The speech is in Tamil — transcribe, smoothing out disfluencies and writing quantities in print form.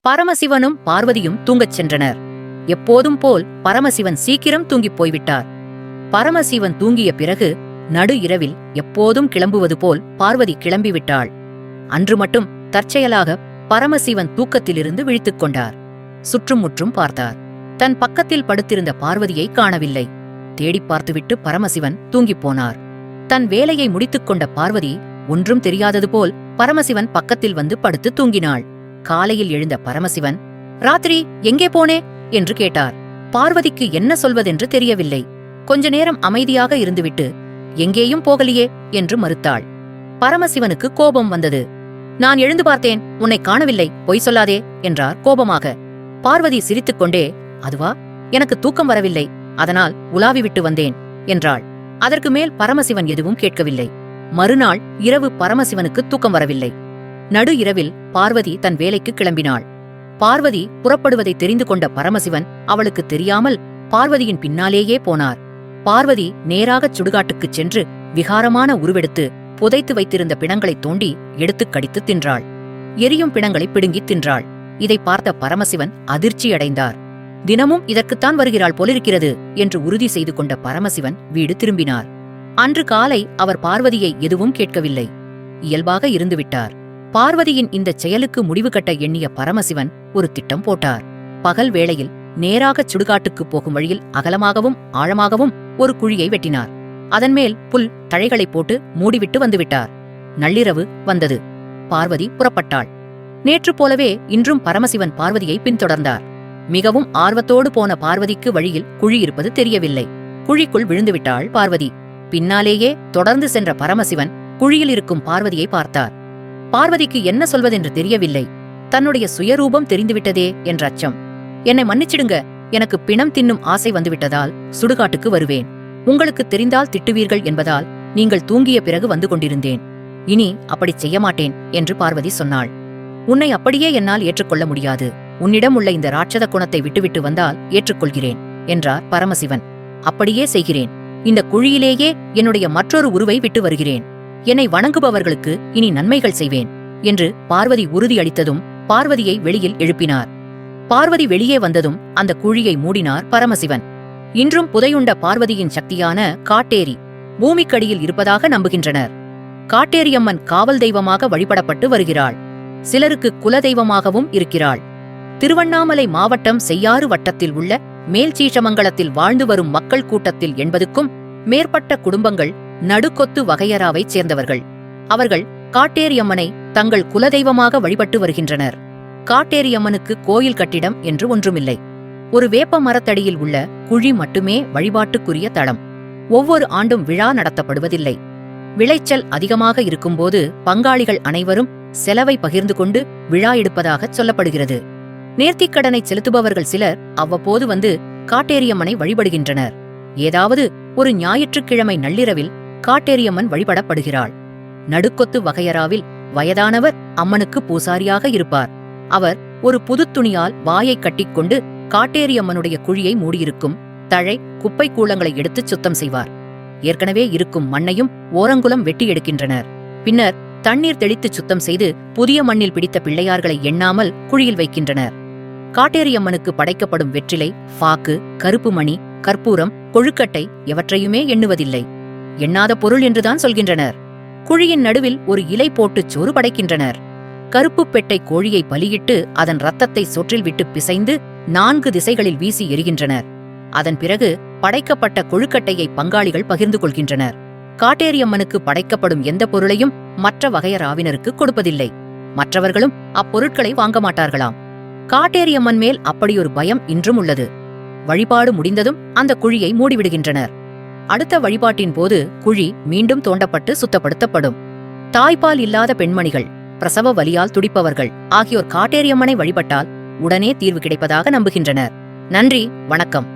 பரமசிவனும் பார்வதியும் தூங்கச் சென்றனர். எப்போதும் போல் பரமசிவன் சீக்கிரம் தூங்கிப் போய்விட்டார். பரமசிவன் தூங்கிய பிறகு நடு இரவில் எப்போதும் கிளம்புவது போல் பார்வதி கிளம்பிவிட்டாள். அன்று மட்டும் தற்செயலாக பரமசிவன் தூக்கத்திலிருந்து விழித்துக் கொண்டார். சுற்றும் முற்றும் பார்த்தார். தன் பக்கத்தில் படுத்திருந்த பார்வதியை காணவில்லை. தேடிப் பார்த்துவிட்டு பரமசிவன் தூங்கிப் போனார். தன் வேலையை முடித்துக் கொண்ட பார்வதி ஒன்றும் தெரியாதது போல் பரமசிவன் பக்கத்தில் வந்து படுத்து தூங்கினாள். காலையில் எழுந்த பரமசிவன், "ராத்திரி எங்கே போனே?" என்று கேட்டார். பார்வதிக்கு என்ன சொல்வதென்று தெரியவில்லை. கொஞ்ச நேரம் அமைதியாக இருந்துவிட்டு, "எங்கேயும் போகலியே" என்று மறுத்தாள். பரமசிவனுக்கு கோபம் வந்தது. "நான் எழுந்து பார்த்தேன், உன்னை காணவில்லை, பொய் சொல்லாதே" என்றார் கோபமாக. பார்வதி சிரித்துக்கொண்டே, "அதுவா, எனக்கு தூக்கம் வரவில்லை, அதனால் உலாவிவிட்டு வந்தேன்" என்றாள். அதற்கு மேல் பரமசிவன் எதுவும் கேட்கவில்லை. மறுநாள் இரவு பரமசிவனுக்கு தூக்கம் வரவில்லை. நடு இரவில் பார்வதி தன் வேலைக்கு கிளம்பினாள். பார்வதி புறப்படுவதை தெரிந்து கொண்ட பரமசிவன் அவளுக்கு தெரியாமல் பார்வதியின் பின்னாலேயே போனார். பார்வதி நேராகச் சுடுகாட்டுக்குச் சென்று விகாரமான உருவெடுத்து புதைத்து வைத்திருந்த பிணங்களை தோண்டி எடுத்துக் கடித்து தின்றாள். எரியும் பிணங்களை பிடுங்கித் தின்றாள். இதை பார்த்த பரமசிவன் அதிர்ச்சியடைந்தார். தினமும் இதற்குத்தான் வருகிறாள் போலிருக்கிறது என்று உறுதி செய்து கொண்ட பரமசிவன் வீடு திரும்பினார். அன்று காலை அவர் பார்வதியை எதுவும் கேட்கவில்லை. இயல்பாக இருந்துவிட்டார். பார்வதியின் இந்தச் செயலுக்கு முடிவு கட்ட எண்ணிய பரமசிவன் ஒரு திட்டம் போட்டார். பகல் வேளையில் நேராகச் சுடுகாட்டுக்குப் போகும் வழியில் அகலமாகவும் ஆழமாகவும் ஒரு குழியை வெட்டினார். அதன்மேல் புல் தழைகளைப் போட்டு மூடிவிட்டு வந்துவிட்டார். நள்ளிரவு வந்தது. பார்வதி புறப்பட்டாள். நேற்று போலவே இன்றும் பரமசிவன் பார்வதியை பின்தொடர்ந்தார். மிகவும் ஆர்வத்தோடு போன பார்வதிக்கு வழியில் குழி இருப்பது தெரியவில்லை. குழிக்குள் விழுந்துவிட்டாள் பார்வதி. பின்னாலேயே தொடர்ந்து சென்ற பரமசிவன் குழியில் இருக்கும் பார்வதியை பார்த்தார். பார்வதிக்கு என்ன சொல்வதென்று தெரியவில்லை. தன்னுடைய சுயரூபம் தெரிந்துவிட்டதே என்ற அச்சம். "என்னை மன்னிச்சிடுங்க, எனக்கு பிணம் தின்னும் ஆசை வந்துவிட்டதால் சுடுகாட்டுக்கு வருவேன். உங்களுக்கு தெரிந்தால் திட்டுவீர்கள் என்பதால் நீங்கள் தூங்கிய பிறகு வந்து கொண்டிருந்தேன். இனி அப்படிச் செய்ய மாட்டேன்" என்று பார்வதி சொன்னாள். "உன்னை அப்படியே என்னால் ஏற்றுக்கொள்ள முடியாது. உன்னிடம் உள்ள இந்த ராட்சத குணத்தை விட்டுவிட்டு வந்தால் ஏற்றுக்கொள்கிறேன்" என்றார் பரமசிவன். "அப்படியே செய்கிறேன். இந்த குழியிலேயே என்னுடைய மற்றொரு உருவை விட்டு வருகிறேன். என்னை வணங்குபவர்களுக்கு இனி நன்மைகள் செய்வேன்" என்று பார்வதி உறுதியளித்ததும் பார்வதியை வெளியில் எழுப்பினார். பார்வதி வெளியே வந்ததும் அந்த குழியை மூடினார் பரமசிவன். இன்றும் புதையுண்ட பார்வதியின் சக்தியான காட்டேரி பூமிக்கடியில் இருப்பதாக நம்புகின்றனர். காட்டேரியம்மன் காவல் தெய்வமாக வழிபடப்பட்டு வருகிறாள். சிலருக்கு குலதெய்வமாகவும் இருக்கிறாள். திருவண்ணாமலை மாவட்டம் செய்யாறு வட்டத்தில் உள்ள மேல்சீஷமங்கலத்தில் வாழ்ந்து வரும் மக்கள் கூட்டத்தில் 80க்கும் மேற்பட்ட குடும்பங்கள் நடுக்கொத்து வகையறாவைச் சேர்ந்தவர்கள். அவர்கள் காட்டேரியம்மனை தங்கள் குலதெய்வமாக வழிபட்டு வருகின்றனர். காட்டேரியம்மனுக்கு கோயில் கட்டிடம் என்று ஒன்றுமில்லை. ஒரு வேப்ப மரத்தடியில் உள்ள குழி மட்டுமே வழிபாட்டுக்குரிய தளம். ஒவ்வொரு ஆண்டும் விழா நடத்தப்படுவதில்லை. விளைச்சல் அதிகமாக இருக்கும்போது பங்காளிகள் அனைவரும் செலவை பகிர்ந்து கொண்டு விழா எடுப்பதாகச் சொல்லப்படுகிறது. நேர்த்திக்கடனை செலுத்துபவர்கள் சிலர் அவ்வப்போது வந்து காட்டேரியம்மனை வழிபடுகின்றனர். ஏதாவது ஒரு ஞாயிற்றுக்கிழமை நள்ளிரவில் காட்டேரியம்மன் வழிபடப்படுகிறாள். நடுக்கொத்து வகையறாவில் வயதானவர் அம்மனுக்கு பூசாரியாக இருப்பார். அவர் ஒரு புதுத் துணியால் வாயை கட்டிக்கொண்டு காட்டேரியம்மனுடைய குழியை மூடியிருக்கும் தழை குப்பை கூளங்களை எடுத்துச் சுத்தம் செய்வார். ஏற்கனவே இருக்கும் மண்ணையும் ஓரங்குலம் வெட்டி எடுக்கின்றனர். பின்னர் தண்ணீர் தெளித்துச் சுத்தம் செய்து புதிய மண்ணில் பிடித்த பிள்ளையார்களை எண்ணாமல் குழியில் வைக்கின்றனர். காட்டேரியம்மனுக்கு படைக்கப்படும் வெற்றிலை, பாக்கு, கருப்பு மணி, கற்பூரம், கொழுக்கட்டை எவற்றையுமே எண்ணுவதில்லை. எண்ணாத பொருள் என்றுதான் சொல்கின்றனர். குழியின் நடுவில் ஒரு இலை போட்டுச் சோறு படைக்கின்றனர். கருப்புப் பெட்டை கோழியை பலியிட்டு அதன் இரத்தத்தை சோற்றில் விட்டு பிசைந்து 4 திசைகளில் வீசி எறிகின்றனர். அதன் பிறகு படைக்கப்பட்ட கொழுக்கட்டையை பங்காளிகள் பகிர்ந்து கொள்கின்றனர். காட்டேரியம்மனுக்கு படைக்கப்படும் எந்த பொருளையும் மற்ற வகையறாவினருக்கு கொடுப்பதில்லை. மற்றவர்களும் அப்பொருட்களை வாங்க மாட்டார்களாம். காட்டேரியம்மன் மேல் அப்படியொரு பயம் இன்றும் உள்ளது. வழிபாடு முடிந்ததும் அந்த குழியை மூடிவிடுகின்றனர். அடுத்த வழிபாட்டின் போது குழி மீண்டும் தோண்டப்பட்டு சுத்தப்படுத்தப்படும். தாய்ப்பால் இல்லாத பெண்மணிகள், பிரசவ வலியால் துடிப்பவர்கள் ஆகியோர் காட்டேரியம்மனை வழிபட்டால் உடனே தீர்வு கிடைப்பதாக நம்புகின்றனர். நன்றி, வணக்கம்.